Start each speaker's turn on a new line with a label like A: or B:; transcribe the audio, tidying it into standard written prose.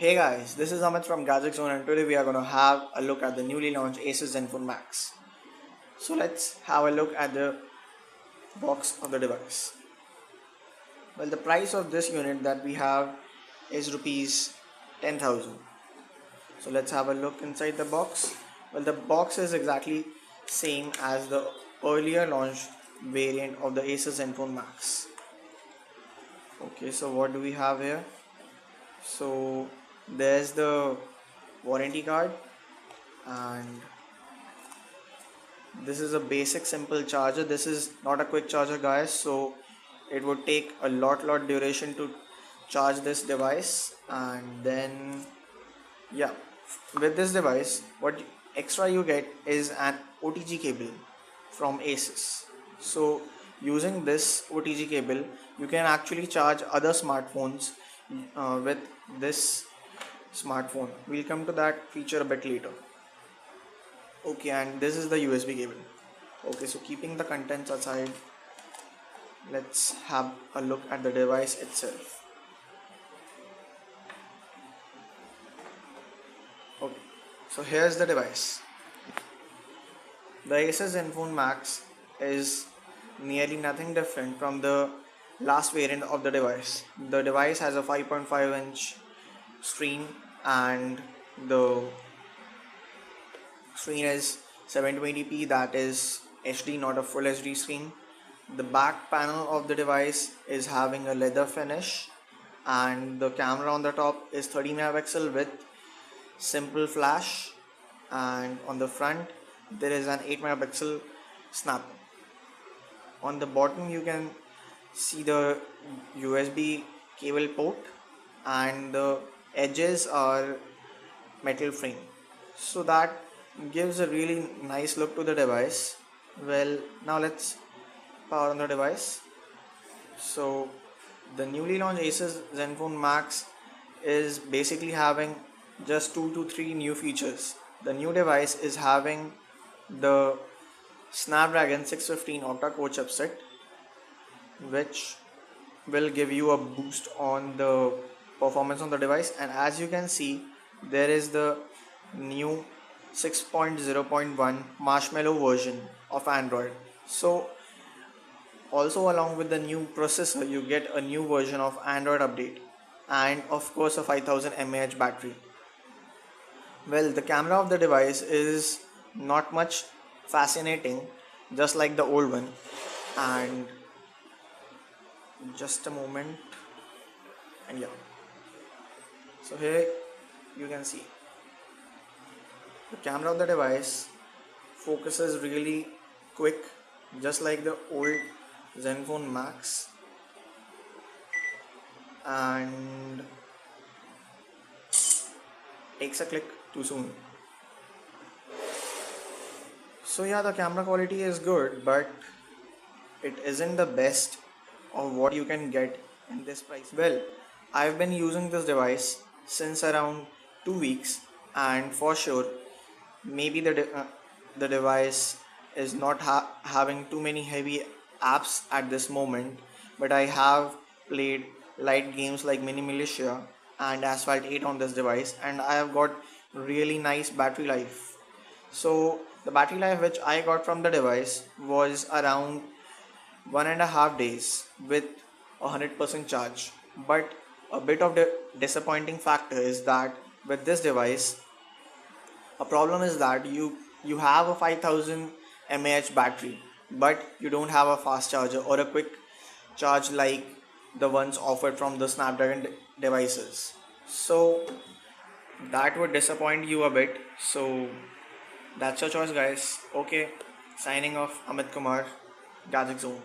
A: Hey guys, this is Amit from Gadget Zone and today we are going to have a look at the newly launched Asus Zenfone Max. So let's have a look at the box of the device. Well, the price of this unit that we have is rupees 10,000. So let's have a look inside the box. Well, the box is exactly same as the earlier launched variant of the Asus Zenfone Max. Okay, so what do we have here? So there's the warranty card, and this is a basic simple charger. This is not a quick charger guys, so it would take a lot duration to charge this device. And then yeah, with this device what extra you get is an OTG cable from Asus. So using this OTG cable you can actually charge other smartphones with this smartphone. We'll come to that feature a bit later. Okay, and this is the USB cable. Okay, so keeping the contents aside, let's have a look at the device itself. Okay, so here's the device. The Asus Zenfone Max is nearly nothing different from the last variant of the device. The device has a 5.5-inch screen, and the screen is 720p, that is HD, not a full HD screen. The back panel of the device is having a leather finish, and the camera on the top is 30 megapixel with simple flash, and on the front there is an 8 megapixel snap. On the bottom you can see the USB cable port, and the edges are metal frame, so that gives a really nice look to the device. Well, now let's power on the device. So the newly launched Asus Zenfone Max is basically having just 2 to 3 new features. The new device is having the Snapdragon 615 octa-core chipset, which will give you a boost on the performance on the device. And as you can see, there is the new 6.0.1 Marshmallow version of Android. So also along with the new processor you get a new version of Android update, and of course a 5000 mAh battery. Well, the camera of the device is not much fascinating, just like the old one. And just a moment, and yeah, so here you can see the camera of the device focuses really quick, just like the old Zenfone Max, and takes a click too soon. So yeah, the camera quality is good, but it isn't the best of what you can get in this price. Well, I've been using this device since around 2 weeks, and for sure maybe the device is not having too many heavy apps at this moment, but I have played light games like Mini Militia and Asphalt 8 on this device, and I have got really nice battery life. So the battery life which I got from the device was around 1.5 days with 100% charge. But a bit of the disappointing factor is that with this device, a problem is that you have a 5000 mAh battery, but you don't have a fast charger or a quick charge like the ones offered from the Snapdragon devices. So that would disappoint you a bit. So that's your choice guys. Okay, signing off, Amit Kumar, Gadget Zone.